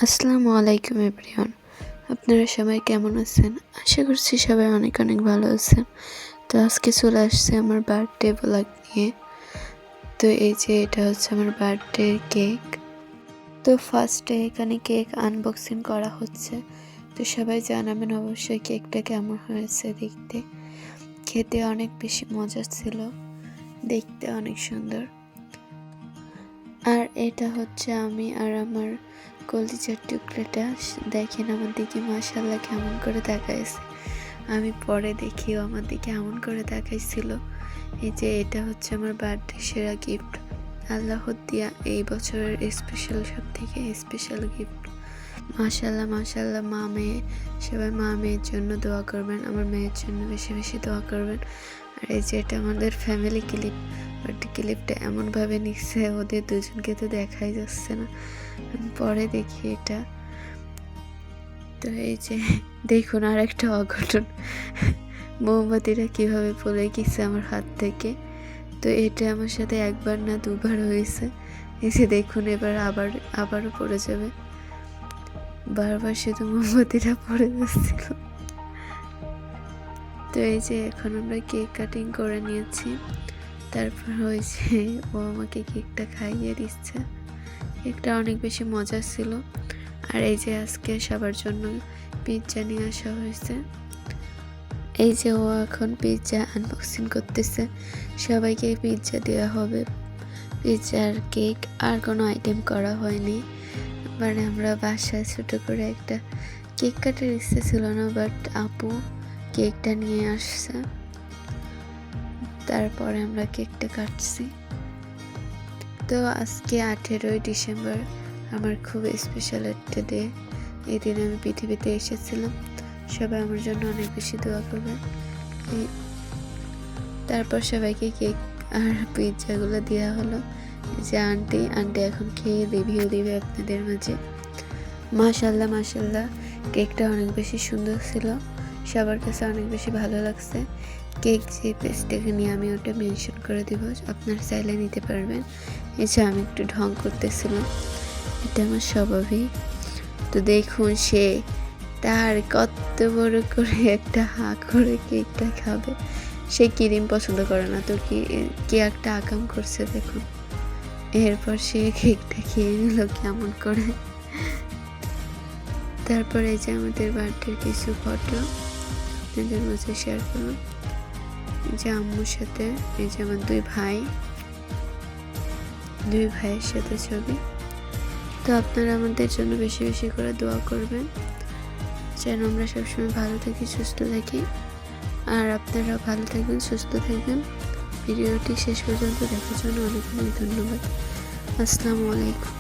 আসসালামু আলাইকুম এভরিওয়ান। আপনারা সবাই কেমন আছেন? আশা করছি সবাই অনেক অনেক ভালো আছেন। তো আজকে চলে আসছে আমার বার্থডে ব্লগ নিয়ে। তো এই যে এটা হচ্ছে আমার বার্থডে কেক। তো ফার্স্টে এখানে কেক আনবক্সিং করা হচ্ছে। তো সবাই জানাবেন অবশ্যই কেকটা কেমন হয়েছে দেখতে। খেতে অনেক বেশি মজা ছিল, দেখতে অনেক সুন্দর। আর এটা হচ্ছে আমি আর আমার কলিজার টুকরাটা। দেখেন আমার দিকে মাশাআল্লাহ কেমন করে তাকাইছে। আমি পরে দেখিও আমার দিকে এমন করে তাকাইছিল। এই যে এটা হচ্ছে আমার বার্থডে সেরা গিফট, আল্লাহর দিয়া এই বছরের স্পেশাল, সব থেকে স্পেশাল গিফট। মাশাআল্লাহ মাশাআল্লাহ। মা মেয়ে সবাই মা মেয়ের জন্য দোয়া করবেন, আমার মেয়ের জন্য বেশি বেশি দোয়া করবেন। আর এই যে এটা আমাদের ফ্যামিলি ক্লিপ। বাট ক্লিপটা এমনভাবে নিচ্ছে, ওদের দুজনকে তো দেখাই যাচ্ছে না, পরে দেখি এটা। তো এই যে দেখুন আর একটা অঘটন, মোমবাতিটা কিভাবে পড়ে গেছে আমার হাত থেকে। তো এটা আমার সাথে একবার না দুবার হয়েছে। এই যে দেখুন এবার আবারও পড়ে যাবে, বারবার শুধু মোমবাতিটা পড়ে যাচ্ছিল। তো এই যে এখন আমরা কেক কাটিং করে নিয়েছি। তারপর হয়েছে ও আমাকে কেকটা খাইয়ে দিচ্ছে। কেকটা অনেক বেশি মজা ছিল। আর এই যে আজকে সবার জন্য পিৎজা নিয়ে আসা হয়েছে। এই যে ও এখন পিৎজা আনবক্সিং করতেছে। সবাইকে পিৎজা দেওয়া হবে, পিৎজার কেক আর কোনো আইটেম করা হয়নি। মানে আমরা বাসায় ছোটো করে একটা কেক কাটার ইচ্ছে ছিল না, বাট আপু কেকটা নিয়ে আসছে, তারপরে আমরা কেকটা কাটছি। তো আজকে 18ই ডিসেম্বর, আমার খুব স্পেশাল একটা ডে। এই দিনে আমি পৃথিবীতে এসেছিলাম। সবাই আমার জন্য অনেক বেশি দোয়া করবে। তারপর সবাইকে কেক আর পিৎজাগুলো দেওয়া হলো। যে আন্টি এখন খেয়ে রিভিউ দিবে আপনাদের মাঝে। মাশাআল্লাহ মাশাআল্লাহ, কেকটা অনেক বেশি সুন্দর ছিল, সবার কাছে অনেক বেশি ভালো লাগছে। কেক যে পেজটাকে নিয়ে আমি ওটা মেনশন করে দিব, আপনারা চাইলে নিতে পারবেন। এছাড়া আমি একটু ঢং করতেছিলাম, এটা আমার স্বভাবই। তো দেখুন সে তার কত বড় করে একটা হা করে কেকটা খাবে। সে ক্রিম পছন্দ করে না, তো কি একটা আকাম করছে দেখুন। এরপর সে কেকটা খেয়ে নিল কেমন করে। তারপরে এই যে আমাদের বার্থডের কিছু ফটো আপনাদের মাঝে শেয়ার করলাম। এই যে আম্মুর সাথে, এই যে আমার দুই ভাইয়ের সাথে ছবি। তো আপনারা আমাদের জন্য বেশি বেশি করে দোয়া করবেন, যেন আমরা সবসময় ভালো থাকি, সুস্থ থাকি। আর আপনারা ভালো থাকবেন, সুস্থ থাকবেন। ভিডিওটি শেষ পর্যন্ত দেখার জন্য অনেক অনেক ধন্যবাদ। আসসালামু আলাইকুম।